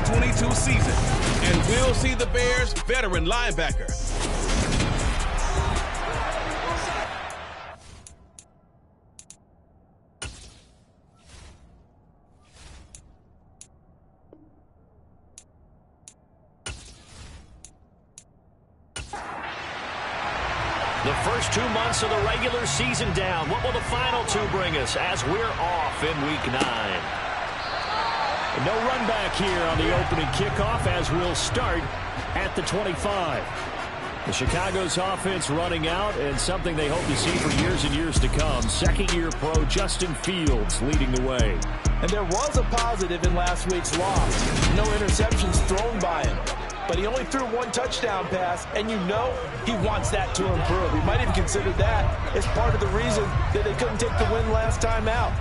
2022 season. And we'll see the Bears' veteran linebacker. The first 2 months of the regular season down. What will the final 2 bring us as we're off in Week 9? No run back here on the opening kickoff as we'll start at the 25. The Chicago's offense running out, and something they hope to see for years and years to come. Second-year pro Justin Fields leading the way. And there was a positive in last week's loss. No interceptions thrown by him. But he only threw 1 touchdown pass, and you know he wants that to improve. He might even consider that as part of the reason that they couldn't take the win last time out.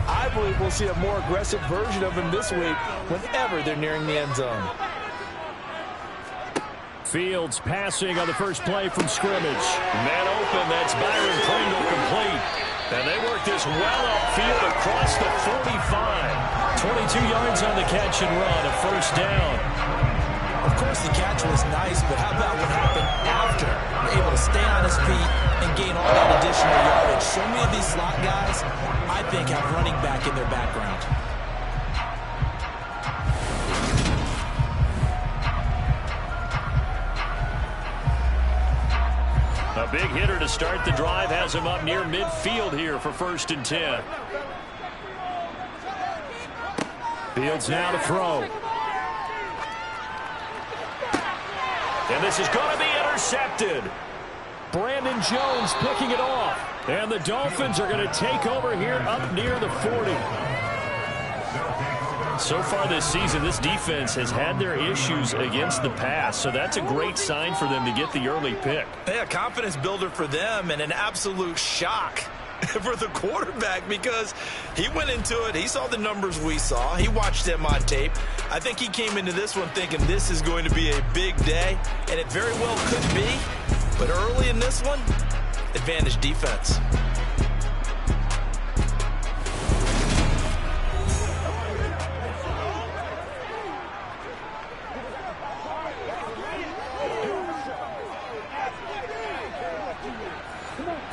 I believe we'll see a more aggressive version of him this week whenever they're nearing the end zone. Fields passing on the first play from scrimmage. Man open, that's Byron Pringle complete. And they work this well upfield across the 45. 22 yards on the catch and run, a first down. Of course, the catch was nice, but how about what happened after? Able to stay on his feet and gain all that additional yardage. So many of these slot guys, I think, have running back in their background. A big hitter to start the drive has him up near midfield here for 1st and 10. Fields now to throw. And this is going to be intercepted. Brandon Jones picking it off. And the Dolphins are going to take over here up near the 40. So far this season, this defense has had their issues against the pass, so that's a great sign for them to get the early pick. Yeah, confidence builder for them and an absolute shock for the quarterback because he went into it. He saw the numbers we saw. He watched them on tape. I think he came into this one thinking this is going to be a big day, and it very well could be. But early in this one, advantage defense.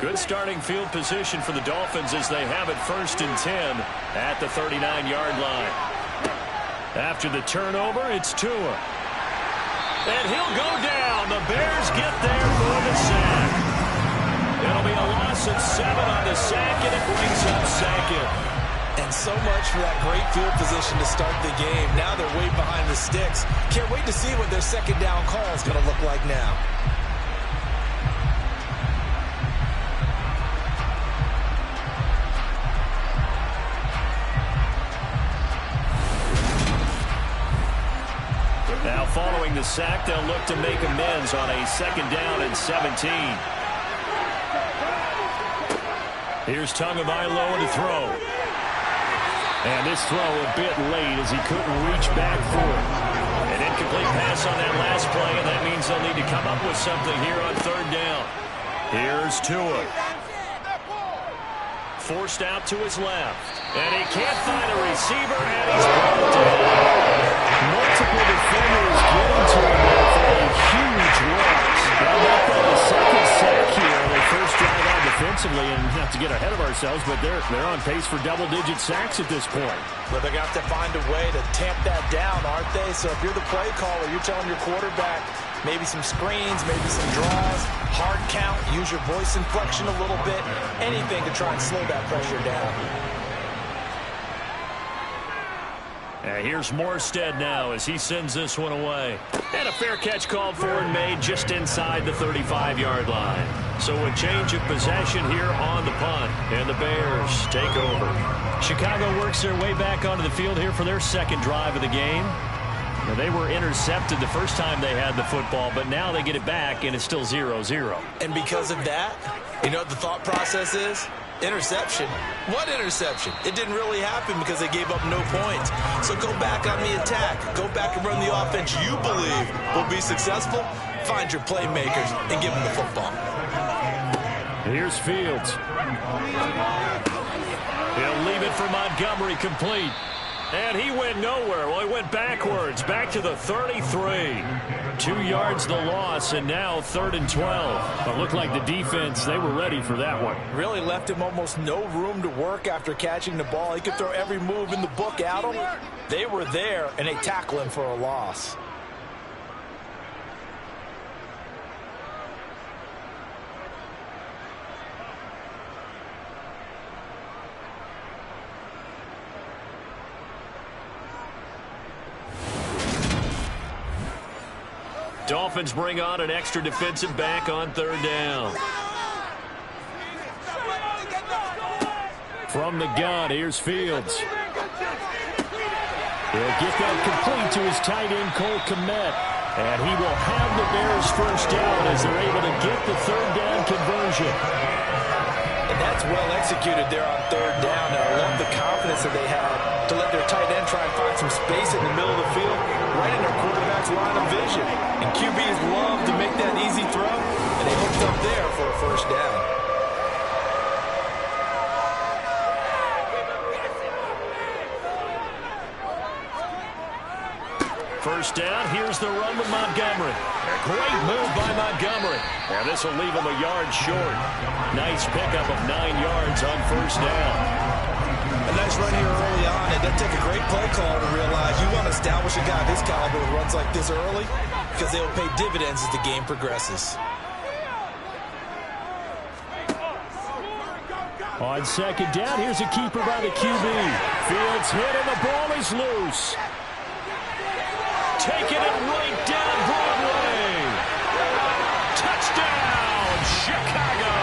Good starting field position for the Dolphins as they have it 1st and 10 at the 39-yard line. After the turnover, it's Tua. And he'll go down. The Bears get there for the sack. It'll be a loss of 7 on the sack, and it brings up 2nd. And so much for that great field position to start the game. Now they're way behind the sticks. Can't wait to see what their 2nd down call is going to look like now. Now following the sack, they'll look to make amends on a 2nd down and 17. Here's Tagovailoa to throw. And this throw a bit late as he couldn't reach back for it. An incomplete pass on that last play, and that means they'll need to come up with something here on 3rd down. Here's Tua. Forced out to his left. And he can't find a receiver, and he's brought down. Multiple defenders getting to him there for a huge loss. They'll make that the 2nd sack here on their first drive out defensively, and not to get ahead of ourselves, but they're on pace for double-digit sacks at this point. But they're going to have to find a way to tamp that down, aren't they? So if you're the play caller, you're telling your quarterback maybe some screens, maybe some draws, hard count, use your voice inflection a little bit, anything to try and slow that pressure down. Here's Morstead now as he sends this one away. And a fair catch called for and made just inside the 35-yard line. So a change of possession here on the punt. And the Bears take over. Chicago works their way back onto the field here for their 2nd drive of the game. Now, they were intercepted the first time they had the football, but now they get it back, and it's still 0-0. And because of that, you know what the thought process is? Interception. What interception? It didn't really happen because they gave up no points. So go back on the attack. Go back and run the offense you believe will be successful. Find your playmakers and give them the football. Here's Fields. He'll leave it for Montgomery complete. And he went nowhere. Well, he went backwards, back to the 33. 2 yards the loss, and now 3rd and 12. It looked like the defense, they were ready for that one. Really left him almost no room to work after catching the ball. He could throw every move in the book at him. They were there, and they tackle him for a loss. Dolphins bring on an extra defensive back on 3rd down. From the gun, here's Fields. He'll get that complete to his tight end, Cole Kmet. And he will have the Bears first down as they're able to get the 3rd down conversion. And that's well executed there on 3rd down. And I love the confidence that they had to let their tight end try and find some space in the middle of the field, right in their quarterback's line of vision. And QBs love to make that easy throw, and they hooked up there for a first down. First down, here's the run with Montgomery. Great move by Montgomery. And this will leave him a yard short. Nice pickup of 9 yards on first down. A nice run here early on. It doesn't take a great play call to realize you want to establish a guy of this caliber who runs like this early, because they will pay dividends as the game progresses. On 2nd down, here's a keeper by the QB. Fields hit and the ball is loose. Taking it right down Broadway. Touchdown, Chicago.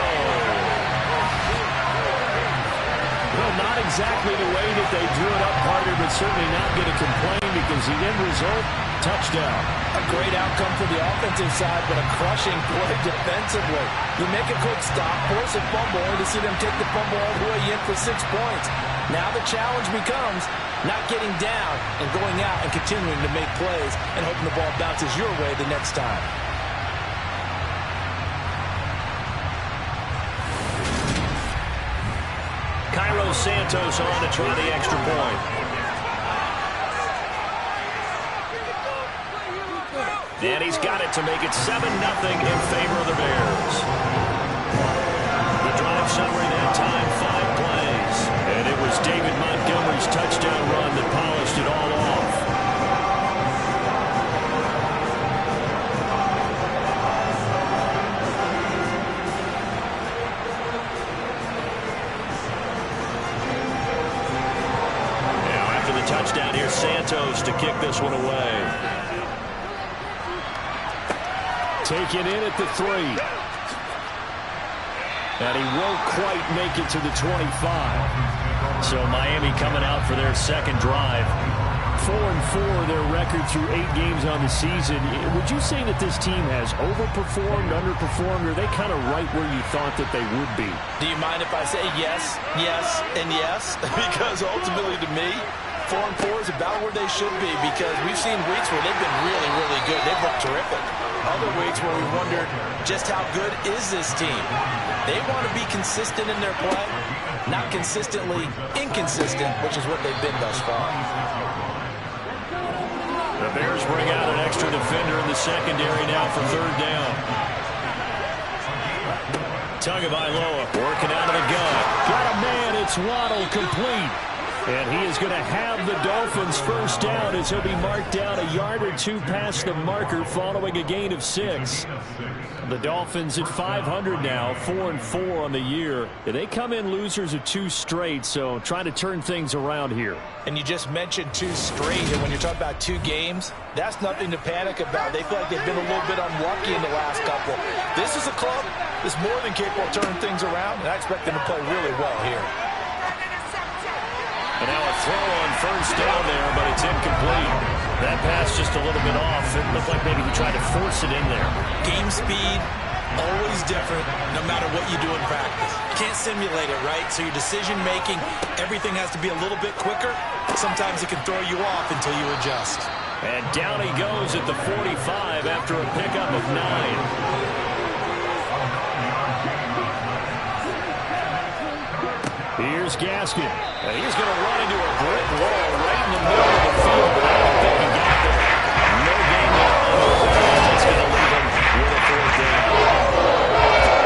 Well, not exactly the way that they drew it up, Carter, but certainly not going to complain because the end result, touchdown. A great outcome for the offensive side, but a crushing play defensively. You make a quick stop, force a fumble, and to see them take the fumble all the way in for 6 points. Now the challenge becomes not getting down and going out and continuing to make plays and hoping the ball bounces your way the next time. Cairo Santos on to try the extra point. And he's got it to make it 7-0 in favor of the Bears. The drive summary that time, 5 plays. And it was David Montgomery's touchdown run that polished it all off. Now after the touchdown, here's Santos to kick this one away. Taken in at the 3. And he won't quite make it to the 25. So Miami coming out for their second drive. 4-4 their record through 8 games on the season. Would you say that this team has overperformed, underperformed, or are they kind of right where you thought that they would be? Do you mind if I say yes, yes, and yes? Because ultimately to me, 4-4 is about where they should be, because we've seen weeks where they've been really, really good. They've looked terrific. Other weeks where we wondered just how good is this team. They want to be consistent in their play, not consistently inconsistent, which is what they've been thus far. The Bears bring out an extra defender in the secondary now for 3rd down. Tagovailoa working out of the gun. Got a man, it's Waddle, complete. And he is going to have the Dolphins first down as he'll be marked down a yard or 2 past the marker following a gain of 6. The Dolphins at 500 now, 4-4 on the year. They come in losers of 2 straight, so trying to turn things around here. And you just mentioned 2 straight, and when you're talking about 2 games, that's nothing to panic about. They feel like they've been a little bit unlucky in the last couple. This is a club that's more than capable of turning things around, and I expect them to play really well here. And now a throw on first down there, but it's incomplete. That pass just a little bit off. It looked like maybe he tried to force it in there. Game speed, always different, no matter what you do in practice. You can't simulate it, right? So your decision-making, everything has to be a little bit quicker. Sometimes it can throw you off until you adjust. And down he goes at the 45 after a pickup of 9. Here's Gaskin. And he's going to run into a brick wall right in the middle of the field, but I don't think he got there. No gain there on the play. That's going to leave him with a fourth down.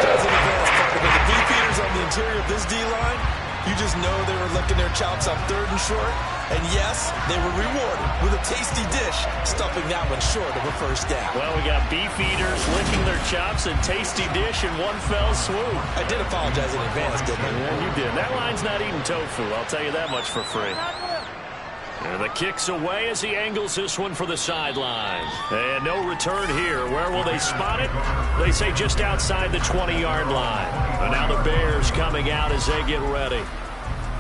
That's an advanced part of it. The beefeaters on the interior of this D-line, you just know they were licking their chops on 3rd and short. And yes, they were rewarded with a tasty dish, stuffing that one short of a first down. Well, we got beef eaters licking their chops and tasty dish in one fell swoop. I did apologize in advance, didn't I? Yeah, you did. That line's not eating tofu, I'll tell you that much for free. And the kick's away as he angles this one for the sideline. And no return here. Where will they spot it? They say just outside the 20-yard line. And now the Bears coming out as they get ready.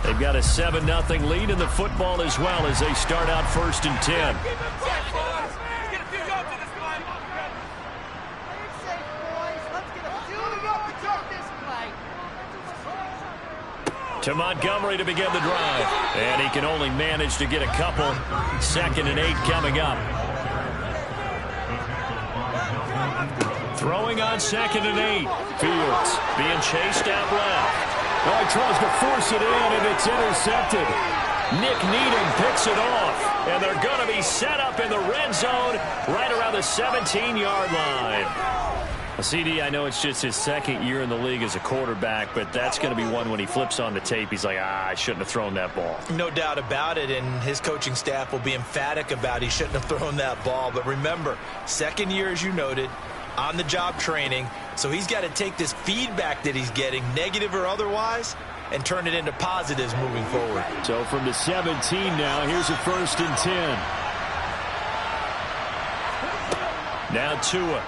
They've got a 7-0 lead in the football as well as they start out 1st and 10. To Montgomery to begin the drive. And he can only manage to get a couple. 2nd and 8 coming up. Throwing on 2nd and 8. Fields being chased out left. Oh, he tries to force it in, and it's intercepted. Nick Needham picks it off. And they're going to be set up in the red zone right around the 17-yard line. CD, I know it's just his 2nd year in the league as a quarterback, but that's going to be one when he flips on the tape, he's like, I shouldn't have thrown that ball. No doubt about it, and his coaching staff will be emphatic about he shouldn't have thrown that ball. But remember, 2nd year, as you noted, on-the-job training, so he's got to take this feedback that he's getting, negative or otherwise, and turn it into positives moving forward. So from the 17 now, here's a 1st and 10. Now Tua.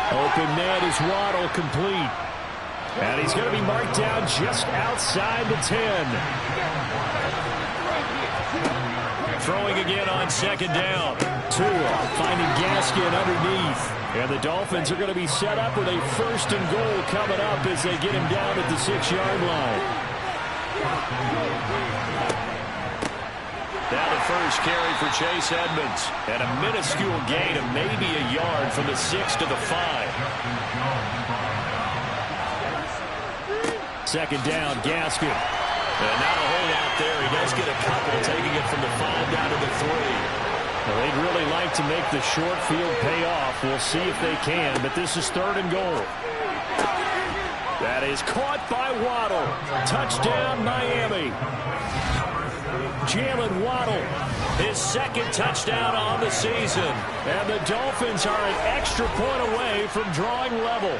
Open man is Waddle, complete. And he's going to be marked down just outside the 10. Throwing again on 2nd down. Tua finding Gaskin underneath. And the Dolphins are going to be set up with a 1st and goal coming up as they get him down at the 6-yard line. Now the first carry for Chase Edmonds. And a minuscule gain of maybe a yard from the 6 to the 5. 2nd down, Gaskin. And not a whole lot there. He does get a couple, taking it from the 5 down to the 3. Well, they'd really like to make the short field pay off. We'll see if they can, but this is 3rd and goal. That is caught by Waddle. Touchdown, Miami. Jalen Waddle, his 2nd touchdown on the season. And the Dolphins are an extra point away from drawing level.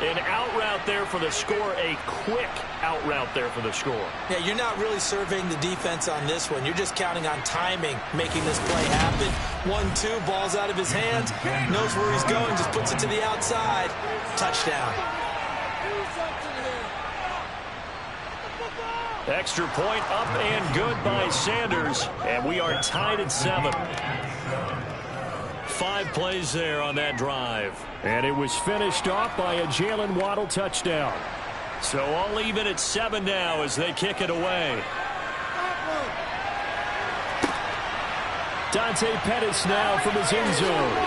An out route there for the score, a quick out route there for the score. Yeah, you're not really surveying the defense on this one. You're just counting on timing, making this play happen. 1-2, ball's out of his hands, knows where he's going, just puts it to the outside. Touchdown. Extra point up and good by Sanders, and we are tied at 7. 5 plays there on that drive. And it was finished off by a Jalen Waddle touchdown. So all even at 7 now as they kick it away. Dante Pettis now from his end zone.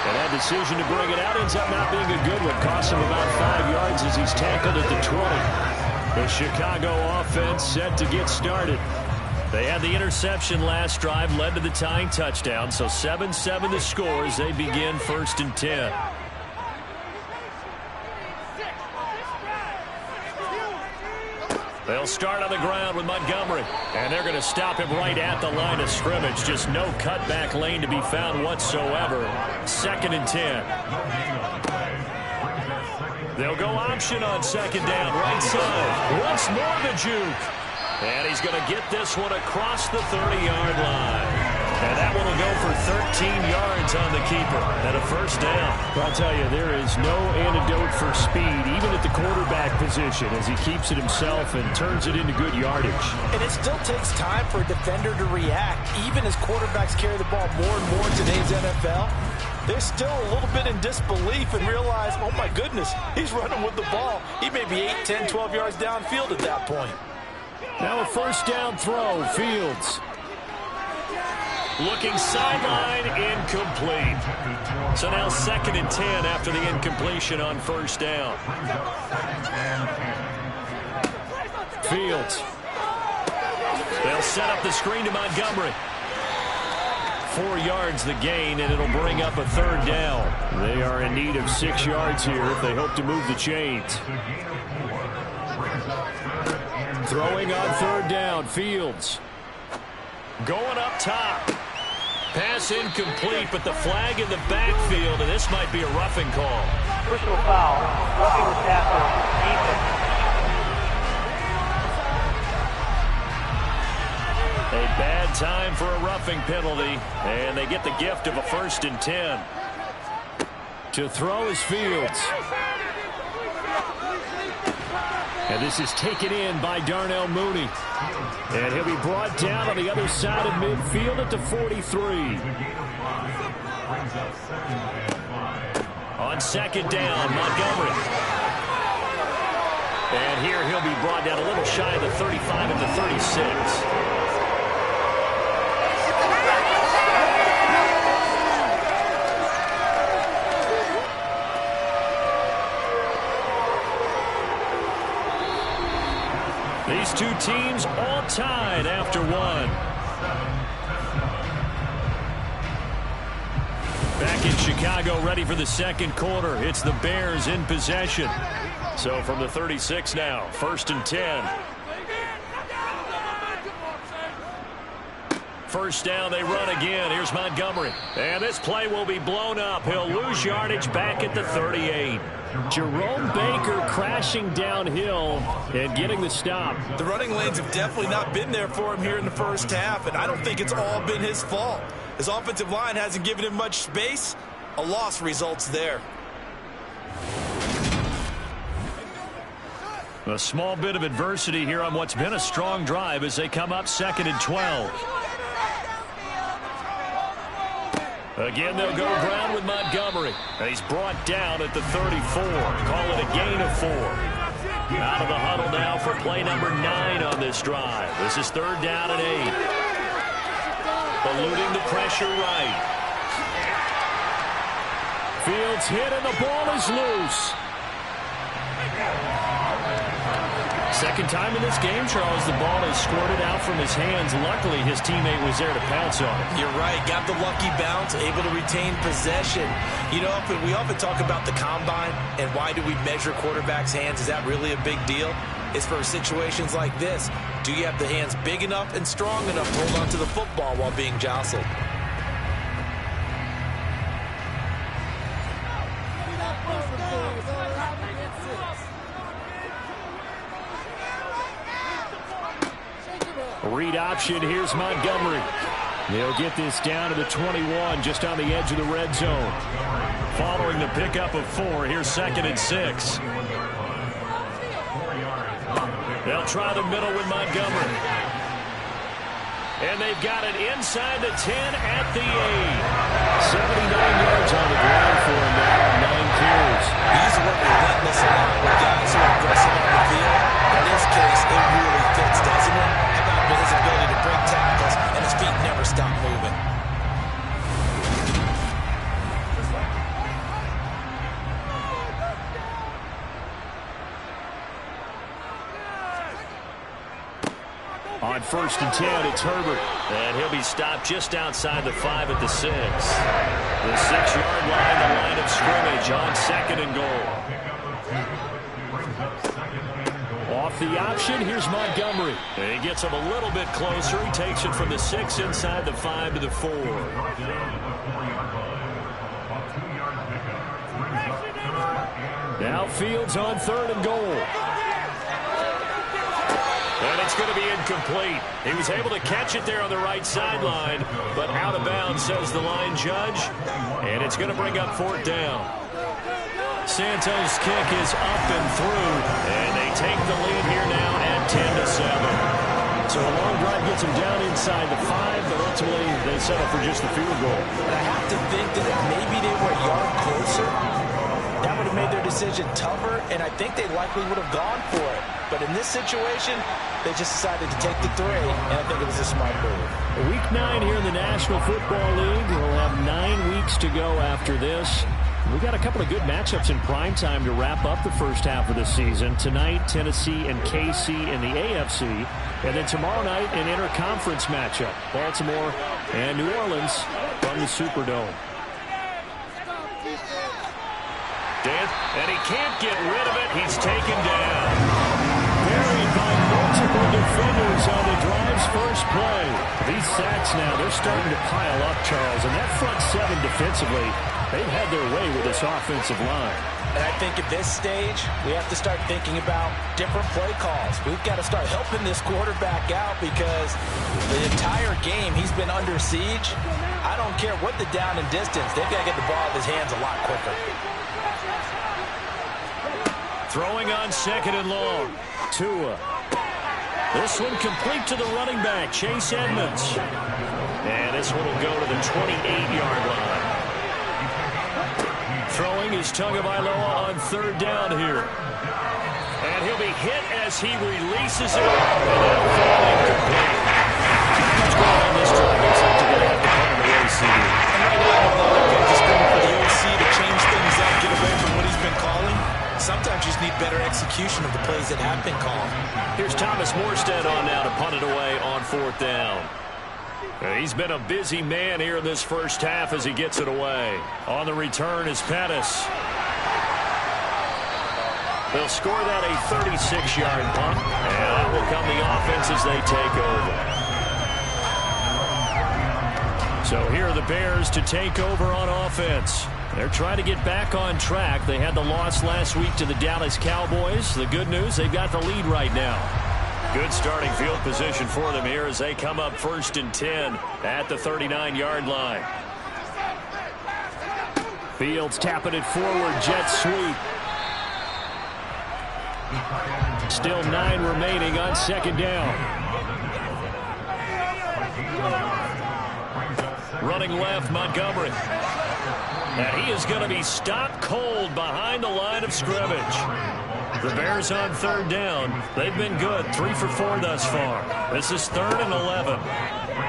And that decision to bring it out ends up not being a good one. Costs him about 5 yards as he's tackled at the 20. The Chicago offense set to get started. They had the interception last drive, led to the tying touchdown, so 7-7 the score as they begin 1st and 10. They'll start on the ground with Montgomery, and they're going to stop him right at the line of scrimmage. Just no cutback lane to be found whatsoever. 2nd and 10. They'll go option on 2nd down, right side. Once more the juke. And he's going to get this one across the 30-yard line. And that one will go for 13 yards on the keeper and a 1st down. I'll tell you, there is no antidote for speed, even at the quarterback position, as he keeps it himself and turns it into good yardage. And it still takes time for a defender to react, even as quarterbacks carry the ball more and more in today's NFL. They're still a little bit in disbelief and realize, oh my goodness, he's running with the ball. He may be 8, 10, 12 yards downfield at that point. Now a 1st down throw, Fields. Looking sideline, incomplete. So now 2nd and 10 after the incompletion on 1st down. Fields They'll set up the screen to Montgomery. 4 yards the gain, and it'll bring up a third down. They are in need of 6 yards here if they hope to move the chains. Throwing on third down, Fields. Going up top. Pass incomplete, but the flag in the backfield, and this might be a roughing call. Personal foul, roughing the tackle, defense. A bad time for a roughing penalty, and they get the gift of a 1st and 10. To throw is Fields. And this is taken in by Darnell Mooney. And he'll be brought down on the other side of midfield at the 43. On 2nd down, Montgomery. And here he'll be brought down a little shy of the 35 at the 36. These two teams all tied after one. Back in Chicago, ready for the 2nd quarter. It's the Bears in possession. So from the 36 now, 1st and 10. 1st down, they run again. Here's Montgomery. And this play will be blown up. He'll lose yardage back at the 38. Jerome Baker crashing downhill and getting the stop. The running lanes have definitely not been there for him here in the first half, and I don't think it's all been his fault. His offensive line hasn't given him much space. A loss results there. A small bit of adversity here on what's been a strong drive as they come up 2nd and 12. Again, they'll go ground with Montgomery. He's brought down at the 34. Call it a gain of 4. Out of the huddle now for play number 9 on this drive. This is 3rd down and 8. Eluding the pressure right. Fields hit and the ball is loose. 2nd time in this game, Charles, the ball is squirted out from his hands. Luckily, his teammate was there to pounce on it. You're right. Got the lucky bounce, able to retain possession. You know, we often talk about the combine and why do we measure quarterbacks' hands. Is that really a big deal? It's for situations like this. Do you have the hands big enough and strong enough to hold on to the football while being jostled? Read option. Here's Montgomery. They'll get this down to the 21, just on the edge of the red zone. Following the pickup of 4, here's 2nd and 6. They'll try the middle with Montgomery. And they've got it inside the 10 at the 8. 79 yards on the ground for him now, 9 carries. He's working relentless a lot with guys who are aggressive on the field. In this case, it really fits, doesn't it? With his ability to break tackles, and his feet never stop moving. On 1st and 10, it's Herbert. And he'll be stopped just outside the 5 at the 6. The 6-yard line, the line of scrimmage on 2nd and goal. Off the option, here's Montgomery. And he gets him a little bit closer. He takes it from the 6 inside the 5 to the 4. Now Fields on 3rd and goal. And it's going to be incomplete. He was able to catch it there on the right sideline, but out of bounds, says the line judge. And it's going to bring up 4th down. Santos' kick is up and through, and they take the lead here now at 10-7. So a long drive gets them down inside the 5, but ultimately they settle for just the field goal. And I have to think that if maybe they were a yard closer, that would have made their decision tougher, and I think they likely would have gone for it. But in this situation, they just decided to take the 3, and I think it was a smart move. Week 9 here in the National Football League. We'll have 9 weeks to go after this. We got a couple of good matchups in prime time to wrap up the first half of the season. Tonight, Tennessee and KC in the AFC. And then tomorrow night, an interconference matchup. Baltimore and New Orleans from the Superdome. And he can't get rid of it. He's taken down. Buried by multiple defenders on the drive's first play. These sacks now, they're starting to pile up, Charles. And that front seven defensively, they've had their way with this offensive line. And I think at this stage, we have to start thinking about different play calls. We've got to start helping this quarterback out because the entire game he's been under siege. I don't care what the down and distance. They've got to get the ball in his hands a lot quicker. Throwing on second and long. Tua. This one complete to the running back, Chase Edmonds. And this one will go to the 28-yard line. Throwing his Tagovailoa on third down here. And he'll be hit as he releases it. And that'll fall incomplete. What's going on this drive? Looks like they're going to have to punt the OC. And right now, they're just going for the OC to change things up, get away from what he's been calling. Sometimes you just need better execution of the plays that have been called. Here's Thomas Morstead on now to punt it away on fourth down. He's been a busy man here in this first half as he gets it away. On the return is Pettis. They'll score that a 36-yard punt, and that will come the offense as they take over. So here are the Bears to take over on offense. They're trying to get back on track. They had the loss last week to the Dallas Cowboys. The good news, they've got the lead right now. Good starting field position for them here as they come up 1st and 10 at the 39-yard line. Fields tapping it forward, jet sweep. Still 9 remaining on second down. Running left, Montgomery. And he is going to be stopped cold behind the line of scrimmage. The Bears on third down. They've been good, 3 for 4 thus far. This is 3rd and 11.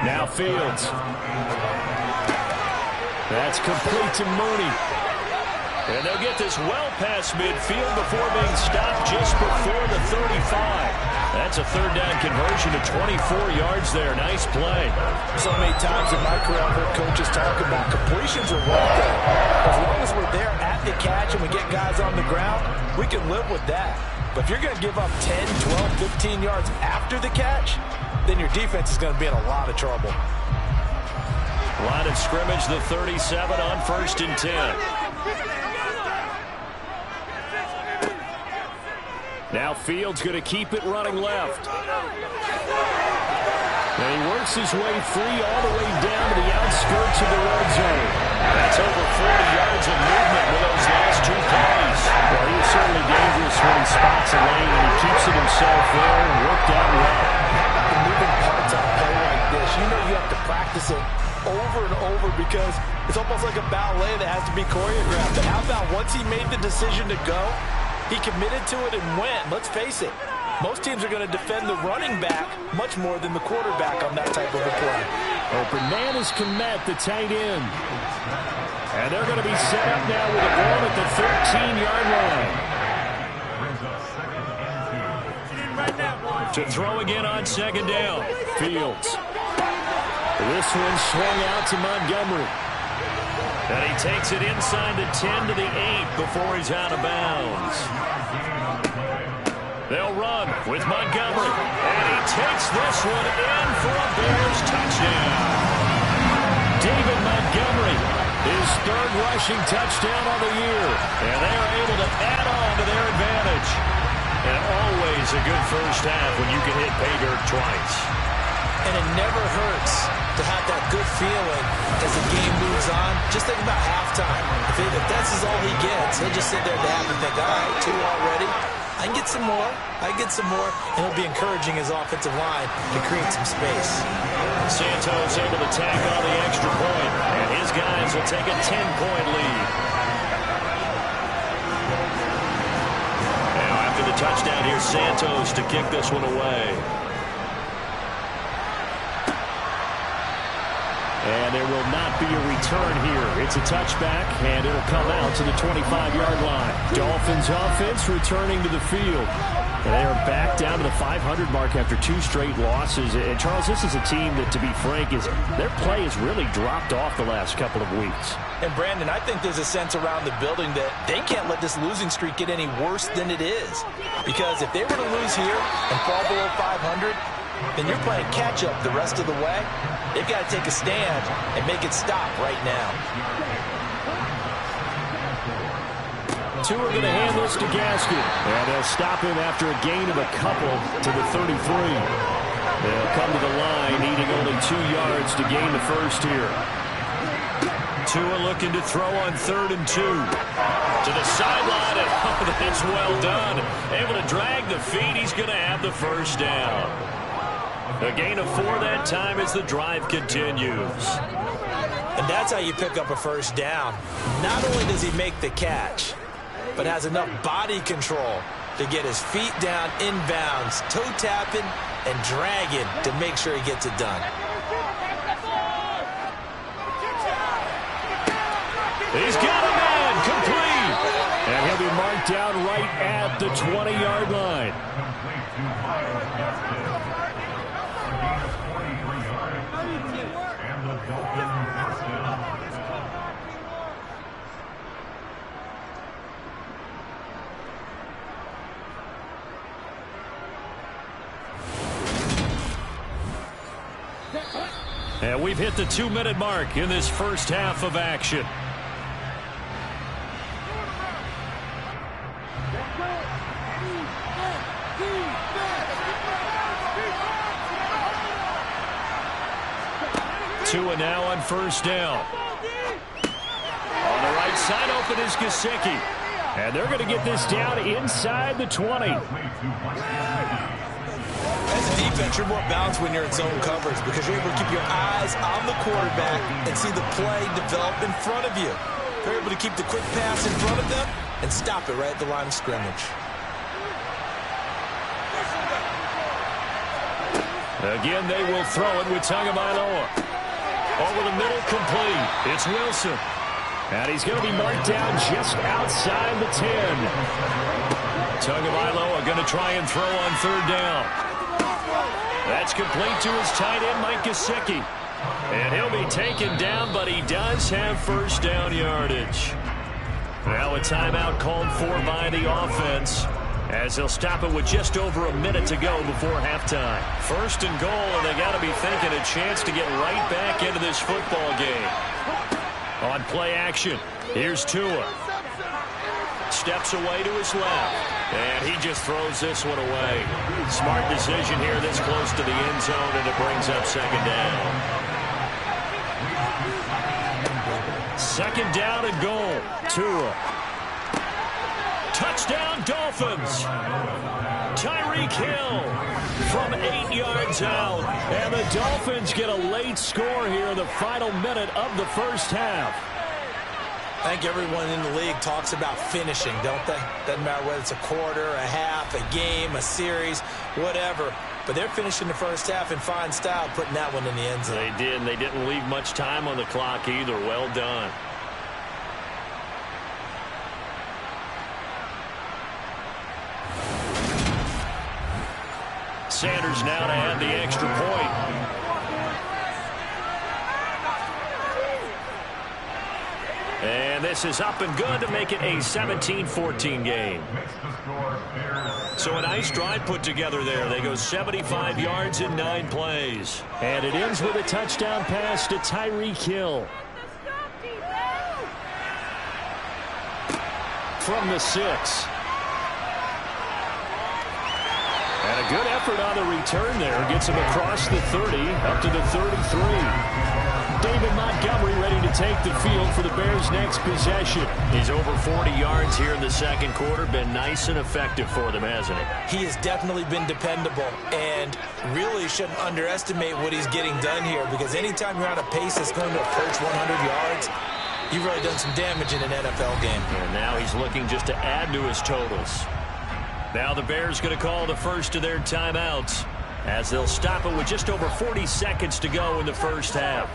Now Fields. That's complete to Mooney. And they'll get this well past midfield before being stopped just before the 35. That's a third down conversion to 24 yards there. Nice play. So many times in my career I've heard coaches talk about completions are one thing. As long as we're there at the catch and we get guys on the ground, we can live with that. But if you're going to give up 10, 12, 15 yards after the catch, then your defense is going to be in a lot of trouble. Line of scrimmage, the 37 on 1st and 10. Now Fields going to keep it running left. And he works his way free all the way down to the outskirts of the red zone. That's over 40 yards of movement with those last 2 plays. Well, he is certainly dangerous when he spots a lane and he keeps it himself there and worked out well. The moving parts on a play like this, you know you have to practice it over and over because it's almost like a ballet that has to be choreographed. But how about once he made the decision to go, he committed to it and went. Let's face it, most teams are going to defend the running back much more than the quarterback on that type of a play. Open man is Komet, the tight end. And they're going to be set up now with a ball at the 13-yard line. To throw again on second down. Fields. This one swung out to Montgomery. And he takes it inside the 10 to the 8 before he's out of bounds. They'll run with Montgomery. And he takes this one in for a Bears touchdown. David Montgomery, his 3rd rushing touchdown of the year. And they are able to add on to their advantage. And always a good first half when you can hit pay dirt twice. And it never hurts to have that good feeling as the game moves on. Just think about halftime. If that's all he gets, he'll just sit there at the half and think, all right, 2 already. I can get some more. I can get some more. And he'll be encouraging his offensive line to create some space. Santos able to tack on the extra point. And his guys will take a 10-point lead. Now after the touchdown, here's Santos to kick this one away. And there will not be a return here. It's a touchback, and it'll come out to the 25-yard line. Dolphins offense returning to the field. And they are back down to the 500 mark after 2 straight losses. And, Charles, this is a team that, to be frank, their play has really dropped off the last couple of weeks. And, Brandon, I think there's a sense around the building that they can't let this losing streak get any worse than it is. Because if they were to lose here and fall below 500, then you're playing catch-up the rest of the way. They've got to take a stand and make it stop right now. Two are going to hand this to Gaskin. And they'll stop him after a gain of a couple to the 33. They'll come to the line, needing only 2 yards to gain the first here. Tua looking to throw on 3rd and 2. To the sideline, and that's well done. Able to drag the feet. He's going to have the first down. A gain of 4 that time as the drive continues. And that's how you pick up a first down. Not only does he make the catch, but has enough body control to get his feet down inbounds, toe tapping and dragging to make sure he gets it done. He's got a man complete. And he'll be marked down right at the 20-yard line. And we've hit the 2-minute mark in this first half of action. Tua now on first down. On the right side open is Gesicki. And they're going to get this down inside the 20. As a defense, you're more balanced when you're in zone coverage because you're able to keep your eyes on the quarterback and see the play develop in front of you. You're able to keep the quick pass in front of them and stop it right at the line of scrimmage. Again, they will throw it with Tagovailoa. Over the middle, complete. It's Wilson. And he's going to be marked down just outside the 10. Tagovailoa going to try and throw on 3rd down. That's complete to his tight end, Mike Gesicki. And he'll be taken down, but he does have first down yardage. Now a timeout called for by the offense, as they'll stop it with just over a minute to go before halftime. 1st and goal, and they got to be thinking a chance to get right back into this football game. On play action, here's Tua. Steps away to his left. And he just throws this one away. Smart decision here this close to the end zone, and it brings up 2nd down. 2nd down and goal. Tua. Touchdown Dolphins. Tyreek Hill from 8 yards out. And the Dolphins get a late score here in the final minute of the first half. I think everyone in the league talks about finishing, don't they? Doesn't matter whether it's a quarter, a half, a game, a series, whatever. But they're finishing the first half in fine style, putting that one in the end zone. They did, and they didn't leave much time on the clock either. Well done. Sanders now to add the extra point. And this is up and good to make it a 17-14 game. So a nice drive put together there. They go 75 yards in 9 plays. And it ends with a touchdown pass to Tyreek Hill. From the 6. And a good effort on the return there. Gets him across the 30, up to the 33. David Montgomery ready to take the field for the Bears' next possession. He's over 40 yards here in the second quarter. Been nice and effective for them, hasn't he? He has definitely been dependable, and really shouldn't underestimate what he's getting done here, because anytime you're on a pace that's going to approach 100 yards, you've really done some damage in an NFL game. And now he's looking just to add to his totals. Now the Bears going to call the first of their timeouts, as they'll stop it with just over 40 seconds to go in the first half.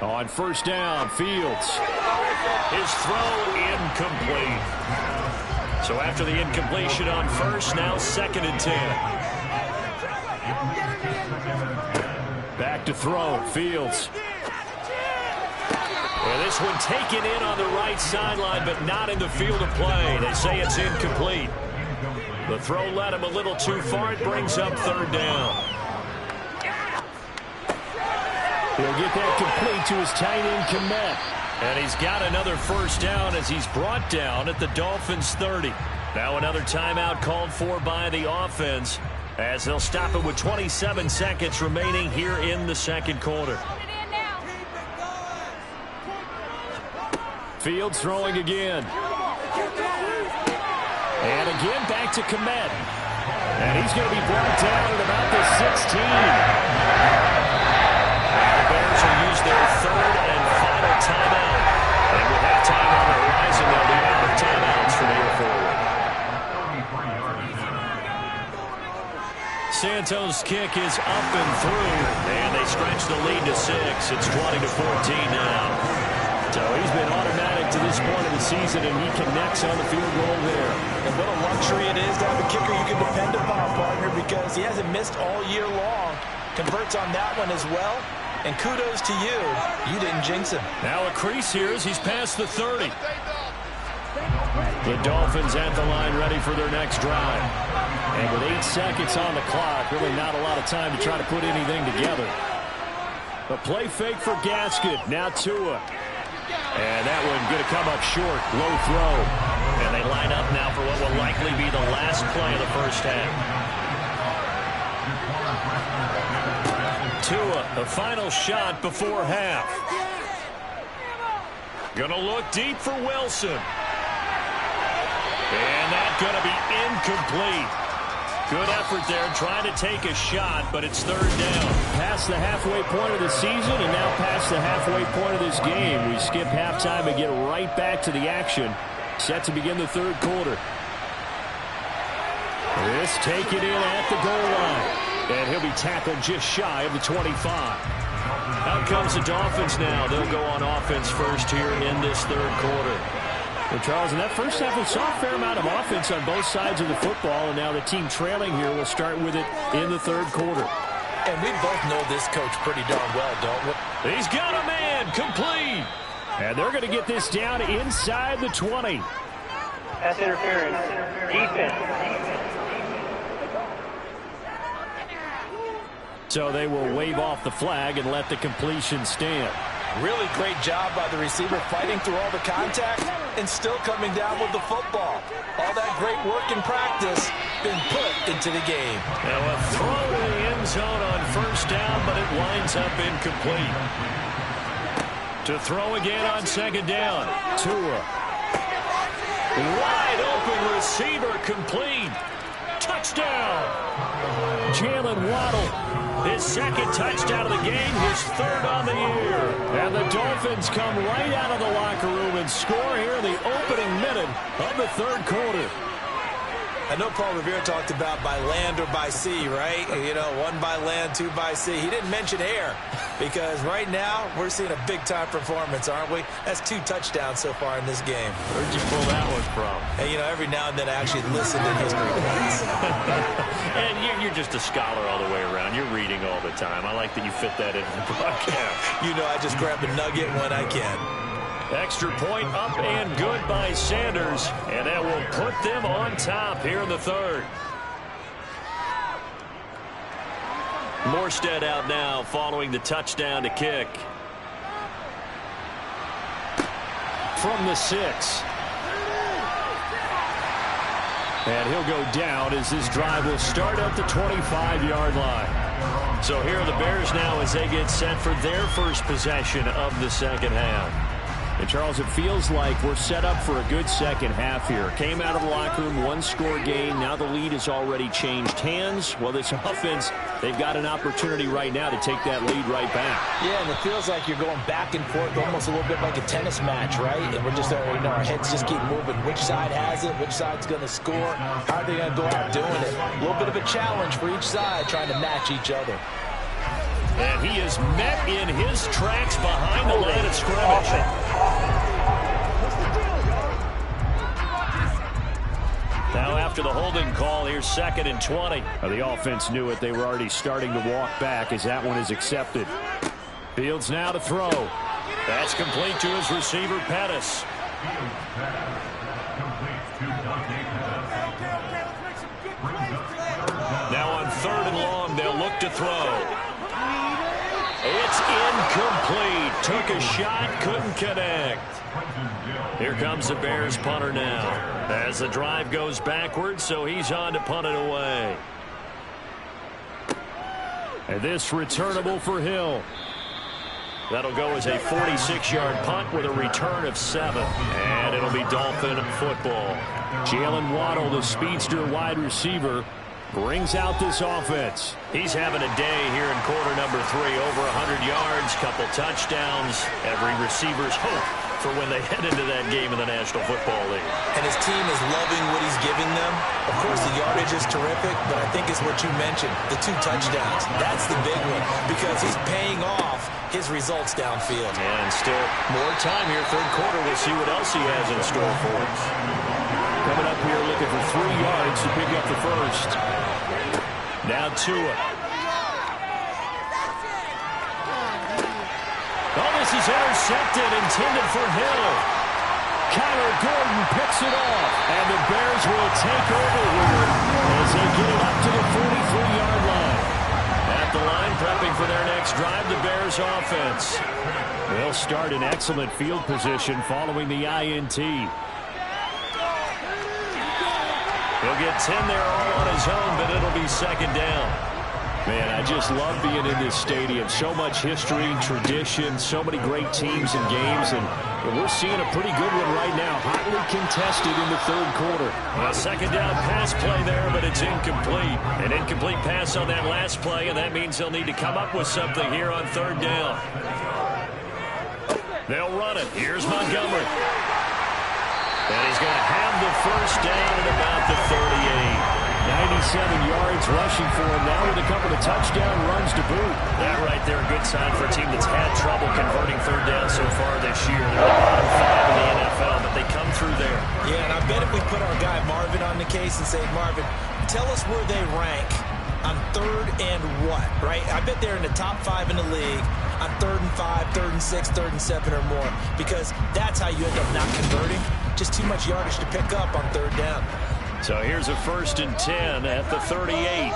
On first down, Fields. His throw incomplete. So after the incompletion on first, now 2nd and 10. Back to throw, Fields. And this one taken in on the right sideline, but not in the field of play. They say it's incomplete. The throw led him a little too far. It brings up 3rd down. He'll get that complete to his tight end, Kmet. And he's got another first down as he's brought down at the Dolphins' 30. Now another timeout called for by the offense as they'll stop it with 27 seconds remaining here in the 2nd quarter. Fields throwing again. And again back to Kmet. And he's going to be brought down at about the 16. The Bears will use their 3rd and final timeout. And with halftime on the horizon, they'll be out of timeouts from here forward. Santos' kick is up and through. And they stretch the lead to 6. It's 20-14 now. So he's been automatic to this point of the season, and he connects on the field goal there. And what a luxury it is to have a kicker you can depend upon, partner, because he hasn't missed all year long. Converts on that one as well. And kudos to you. You didn't jinx him. Now a crease here as he's past the 30. The Dolphins at the line ready for their next drive. And with 8 seconds on the clock, really not a lot of time to try to put anything together. A play fake for Gaskin. Now Tua. And that one going to come up short. Low throw. And they line up now for what will likely be the last play of the first half. Tua, the final shot before half. Going to look deep for Wilson. And that's going to be incomplete. Good effort there trying to take a shot, but it's 3rd down. Past the halfway point of the season and now past the halfway point of this game. We skip halftime and get right back to the action. Set to begin the 3rd quarter. This taken in at the goal line. And he'll be tackled just shy of the 25. Out comes the Dolphins now. They'll go on offense first here in this 3rd quarter. And Charles, in that first half, we saw a fair amount of offense on both sides of the football, and now the team trailing here will start with it in the 3rd quarter. And we both know this coach pretty darn well, don't we? He's got a man, complete. And they're going to get this down inside the 20. Pass interference. Defense. So they will wave off the flag and let the completion stand. Really great job by the receiver fighting through all the contact and still coming down with the football. All that great work in practice been put into the game. Now a throw to the end zone on first down, but it winds up incomplete. To throw again on 2nd down. Tua. Wide open receiver, complete. Touchdown. Jalen Waddle. His 2nd touchdown of the game, his 3rd on the year. And the Dolphins come right out of the locker room and score here in the opening minute of the 3rd quarter. I know Paul Revere talked about by land or by sea, right? You know, 1 by land, 2 by sea. He didn't mention air because right now we're seeing a big-time performance, aren't we? That's 2 touchdowns so far in this game. Where'd you pull that one from? And, you know, every now and then I actually listen to history class. And you're just a scholar all the way around. You're reading all the time. I like that you fit that into the broadcast. You know, I just grab a nugget when I can. Extra point up and good by Sanders. And that will put them on top here in the 3rd. Morstead out now following the touchdown to kick. From the 6. And he'll go down as this drive will start at the 25-yard line. So here are the Bears now as they get set for their first possession of the 2nd half. And, Charles, it feels like we're set up for a good second half here. Came out of the locker room, 1-score game. Now the lead has already changed hands. Well, this offense, they've got an opportunity right now to take that lead right back. Yeah, and it feels like you're going back and forth, almost a little bit like a tennis match, right? And we're just, you know, our heads just keep moving. Which side has it? Which side's going to score? How are they going to go out doing it? A little bit of a challenge for each side, trying to match each other. And he is met in his tracks behind the line of scrimmage. Now after the holding call, here's 2nd and 20. The offense knew it. They were already starting to walk back as that one is accepted. Fields now to throw. That's complete to his receiver, Pettis. Now on 3rd and long, they'll look to throw. It's incomplete. Took a shot, couldn't connect. Here comes the Bears punter now. As the drive goes backwards, so he's on to punt it away. And this returnable for Hill. That'll go as a 46-yard punt with a return of 7. And it'll be Dolphin football. Jalen Waddle, the speedster wide receiver, brings out this offense. He's having a day here in quarter number 3. Over 100 yards, couple touchdowns. Every receiver's hope for when they head into that game in the National Football League. And his team is loving what he's giving them. Of course, the yardage is terrific, but I think it's what you mentioned, the 2 touchdowns. That's the big one because he's paying off his results downfield. And still more time here, 3rd quarter. We'll see what else he has in store for us. Coming up here looking for 3 yards to pick up the first. Now Tua. Oh, this is intercepted, intended for Hill. Kyler Gordon picks it off, and the Bears will take over here as they get it up to the 43-yard line. At the line, prepping for their next drive, the Bears offense. They'll start in excellent field position following the INT. He'll get 10 there all on his own, but it'll be 2nd down. Man, I just love being in this stadium. So much history, tradition, so many great teams and games, and we're seeing a pretty good one right now. Hotly contested in the 3rd quarter. A 2nd down pass play there, but it's incomplete. An incomplete pass on that last play, and that means they'll need to come up with something here on 3rd down. They'll run it. Here's Montgomery. And he's going to have the first down at about the 38. 97 yards rushing for him now with a couple of touchdown runs to boot. That right there, a good sign for a team that's had trouble converting 3rd down so far this year. They're the bottom 5 in the NFL, but they come through there. Yeah, and I bet if we put our guy Marvin on the case and say, Marvin, tell us where they rank on 3rd and what, right? I bet they're in the top 5 in the league on 3rd and 5, 3rd and 6, 3rd and 7 or more, because that's how you end up not converting. Just too much yardage to pick up on 3rd down. So here's a 1st and 10 at the 38.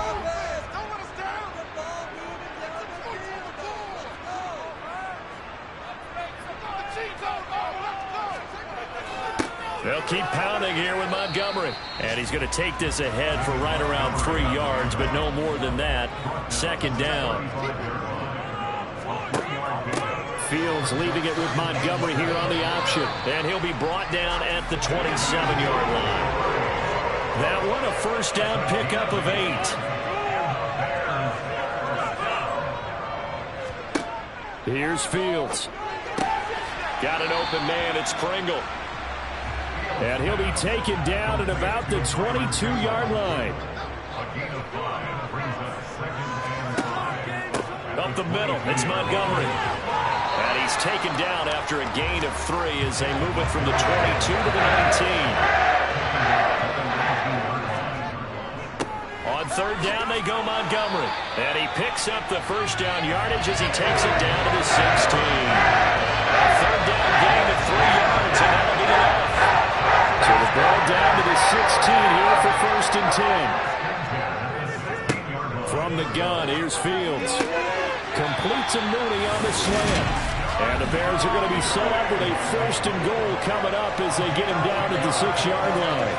They'll keep pounding here with Montgomery. And he's going to take this ahead for right around 3 yards, but no more than that. 2nd down. Fields leaving it with Montgomery here on the option. And he'll be brought down at the 27-yard line. That one a 1st down pickup of 8. Here's Fields. Got an open man. It's Pringle. And he'll be taken down at about the 22-yard line. Up the middle. It's Montgomery. And he's taken down after a gain of 3 as they move it from the 22 to the 19. On 3rd down, they go Montgomery. And he picks up the 1st down yardage as he takes it down to the 16. A 3rd down gain of 3 yards, and that'll be enough. So the ball down to the 16 here for 1st and 10. From the gun, here's Fields. Completes a Mooney on the slant. And the Bears are going to be set up with a 1st and goal coming up as they get him down at the 6-yard line.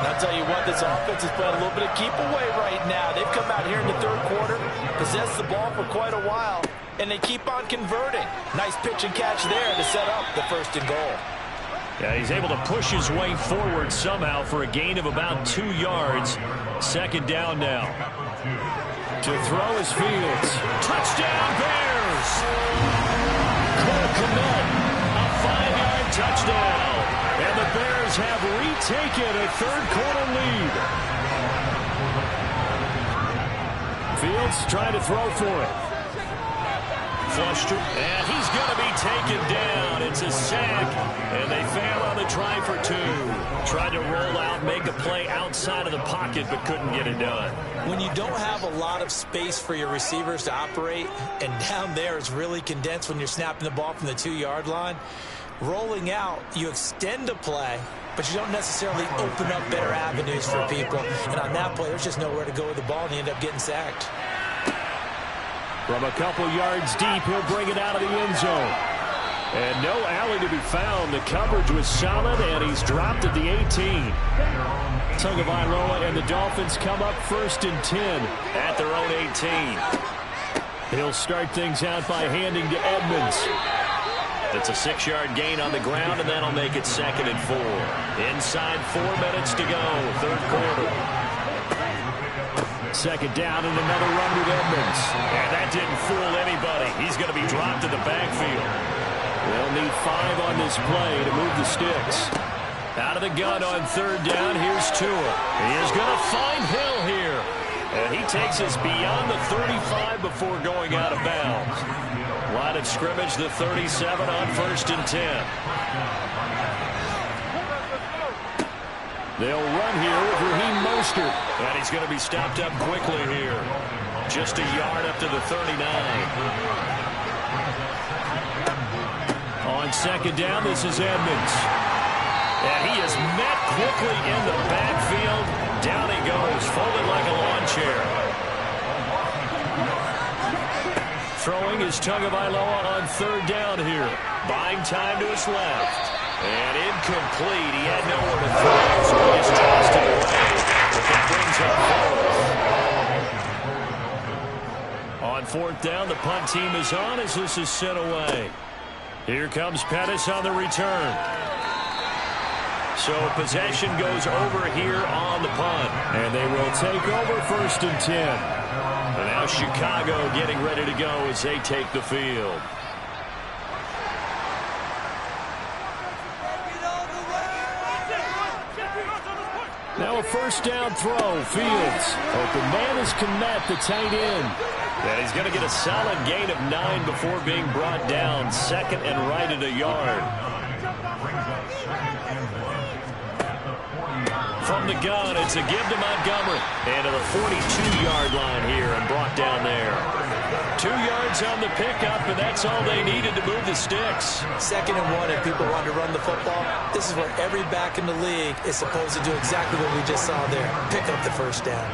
I'll tell you what, this offense is playing a little bit of keep away right now. They've come out here in the 3rd quarter, possessed the ball for quite a while, and they keep on converting. Nice pitch and catch there to set up the 1st and goal. Yeah, he's able to push his way forward somehow for a gain of about 2 yards. 2nd down now. To throw is Fields. Touchdown, Bears! Cole Kmet, a 5-yard touchdown. And the Bears have retaken a 3rd quarter lead. Fields trying to throw for it. flushed, and he's going to be taken down. It's a sack, and they fail on the try for 2. Tried to roll out, make a play outside of the pocket, but couldn't get it done. When you don't have a lot of space for your receivers to operate, and down there it's really condensed when you're snapping the ball from the 2-yard line, rolling out, you extend a play, but you don't necessarily open up better avenues for people. And on that play, there's just nowhere to go with the ball, and he ended up getting sacked. From a couple yards deep, he'll bring it out of the end zone. And no alley to be found. The coverage was solid, and he's dropped at the 18. Tagovailoa and the Dolphins come up 1st and 10 at their own 18. He'll start things out by handing to Edmonds. It's a 6-yard gain on the ground, and that'll make it 2nd and 4. Inside 4 minutes to go, 3rd quarter. 2nd down and another run with Edmonds. And that didn't fool anybody. He's going to be dropped in the backfield. They'll need 5 on this play to move the sticks. Out of the gun on 3rd down, here's Tua. He is going to find Hill here. And he takes us beyond the 35 before going out of bounds. Line of scrimmage, the 37 on 1st and 10. They'll run here with Raheem Mostert. And he's going to be stopped up quickly here. Just a yard up to the 39. On 2nd down, this is Edmonds. And he is met quickly in the backfield. Down he goes, folded like a lawn chair. Throwing is Tagovailoa on 3rd down here. Buying time to his left. And incomplete. He had nowhere to throw, so he just tossed it away. But that brings up 4th. On 4th down, the punt team is on as this is sent away. Here comes Pettis on the return. So possession goes over here on the punt. And they will take over 1st and 10. And now Chicago getting ready to go as they take the field. Now a 1st down throw. Fields. Open man is Kmet, the tight end. And he's going to get a solid gain of 9 before being brought down. 2nd and right at a yard. From the gun, it's a give to Montgomery. And to the 42-yard line here and brought down there. 2 yards on the pickup, and that's all they needed to move the sticks. 2nd and 1, if people want to run the football, this is where every back in the league is supposed to do exactly what we just saw there. Pick up the 1st down.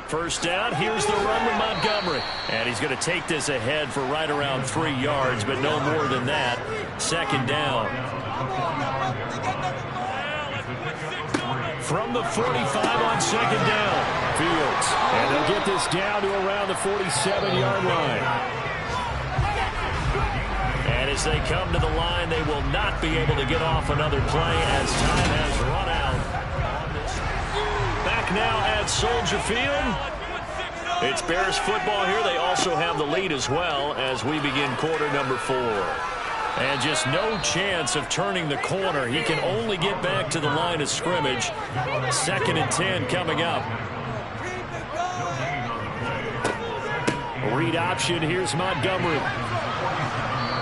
First down, here's the run with Montgomery. And he's going to take this ahead for right around 3 yards, but no more than that. 2nd down. From the 45 on 2nd down. Fields. And they'll get this down to around the 47-yard line. And as they come to the line, they will not be able to get off another play as time has run out. Back now at Soldier Field. It's Bears football here. They also have the lead as well as we begin quarter number 4. And just no chance of turning the corner. He can only get back to the line of scrimmage. 2nd and 10 coming up. Read option. Here's Montgomery.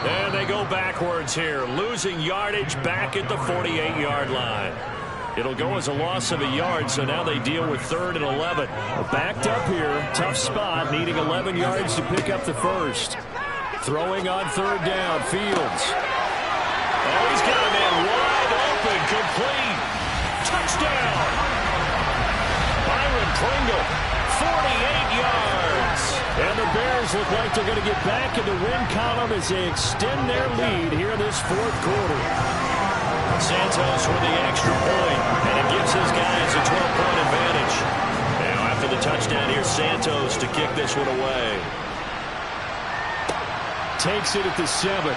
And they go backwards here. Losing yardage back at the 48-yard line. It'll go as a loss of a yard, so now they deal with 3rd and 11. Backed up here. Tough spot. Needing 11 yards to pick up the 1st. Throwing on 3rd down. Fields. Oh, he's got a man wide open. Complete. Touchdown. Byron Pringle. 48 yards. And the Bears look like they're going to get back in the win column as they extend their lead here in this 4th quarter. Santos with the extra point, and it gives his guys a 12-point advantage. Now after the touchdown, here's Santos to kick this one away. Takes it at the 7.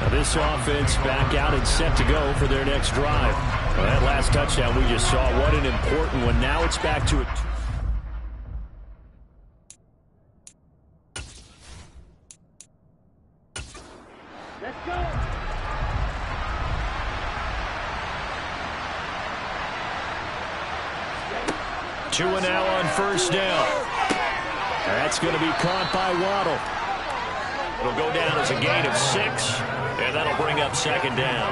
Now this offense back out and set to go for their next drive. Well, that last touchdown we just saw, what an important one. Now it's back to it. 2 now on first down. That's going to be caught by Waddle. It'll go down as a gain of 6, and that'll bring up second down.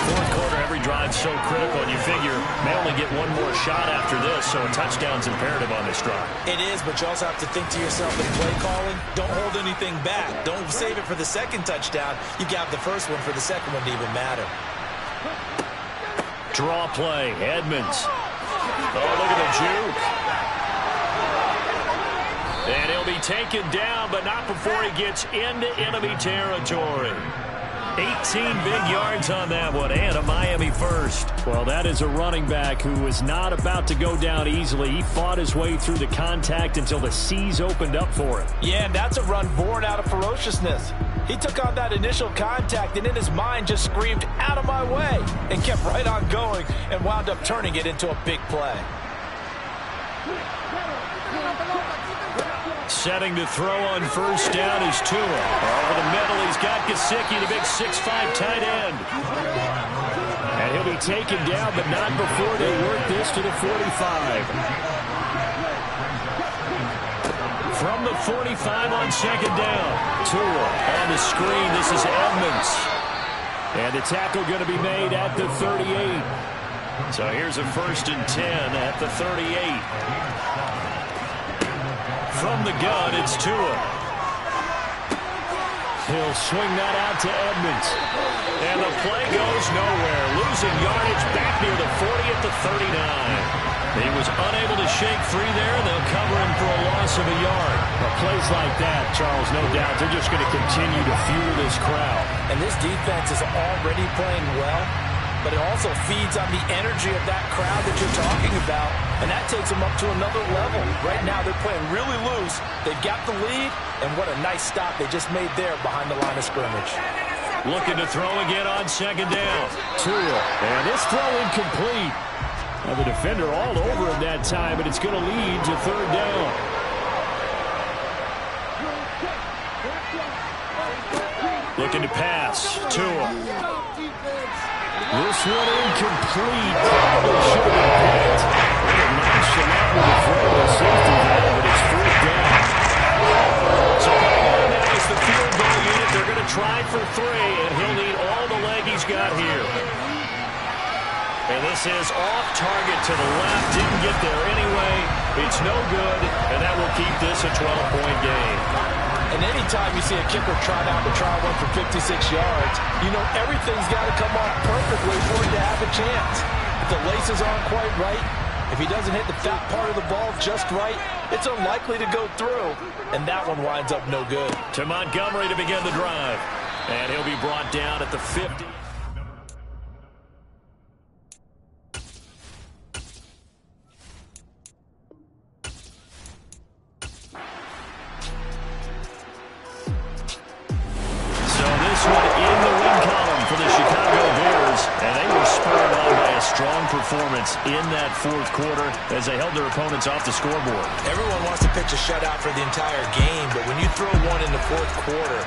Fourth quarter, every drive's so critical, and you figure may only get one more shot after this, so a touchdown's imperative on this drive. It is, but you also have to think to yourself in play calling, don't hold anything back. Don't save it for the second touchdown. You got the first one for the second one to even matter. Draw play, Edmonds. Oh, look at the juke. And he'll be taken down, but not before he gets into enemy territory. 18 big yards on that one, and a Miami first. Well, that is a running back who was not about to go down easily. He fought his way through the contact until the seas opened up for him. Yeah, and that's a run born out of ferociousness. He took on that initial contact and in his mind just screamed, "Out of my way," and kept right on going and wound up turning it into a big play. Setting to throw on first down is Tua. Over the middle, he's got Gesicki, the big 6'5" tight end. And he'll be taken down, but not before they work this to the 45. From the 45 on second down. Tua on the screen. This is Edmonds. And the tackle going to be made at the 38. So here's a 1st and 10 at the 38. From the gun, it's Tua. He'll swing that out to Edmonds. And the play goes nowhere. Losing yardage back near the 40 at the 39. He was unable to shake free there, and they'll cover him for a loss of a yard. Well, plays like that, Charles, no doubt, they're just going to continue to fuel this crowd. And this defense is already playing well, but it also feeds on the energy of that crowd that you're talking about, and that takes them up to another level. Right now, they're playing really loose. They've got the lead, and what a nice stop they just made there behind the line of scrimmage. Looking to throw again on second down. Tua, and this throw incomplete. Now the defender all over him that time, and it's going to lead to third down. Looking to pass. Tua. This one incomplete. Probably should have been picked. Nonchalant with the throw to safety there, but it's fourth down. So now is the field goal unit. They're going to try for 3, and he'll need all the leg he's got here. And this is off target to the left. Didn't get there anyway. It's no good, and that will keep this a 12-point game. And anytime you see a kicker trot out to try one for 56 yards, you know everything's got to come off perfectly for it to have a chance. If the laces aren't quite right, if he doesn't hit the fat part of the ball just right, it's unlikely to go through, and that one winds up no good. To Montgomery to begin the drive, and he'll be brought down at the 50. Performance in that fourth quarter as they held their opponents off the scoreboard. Everyone wants to pitch a shutout for the entire game, but when you throw one in the fourth quarter,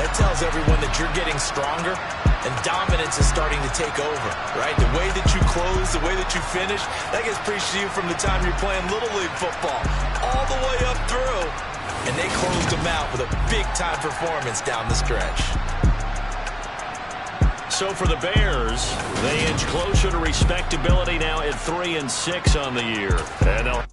that tells everyone that you're getting stronger and dominance is starting to take over, right? The way that you close, the way that you finish, that gets preached to you from the time you're playing Little League football all the way up through, and they closed them out with a big-time performance down the stretch. So for the Bears, they inch closer to respectability now at 3-6 on the year. And they'll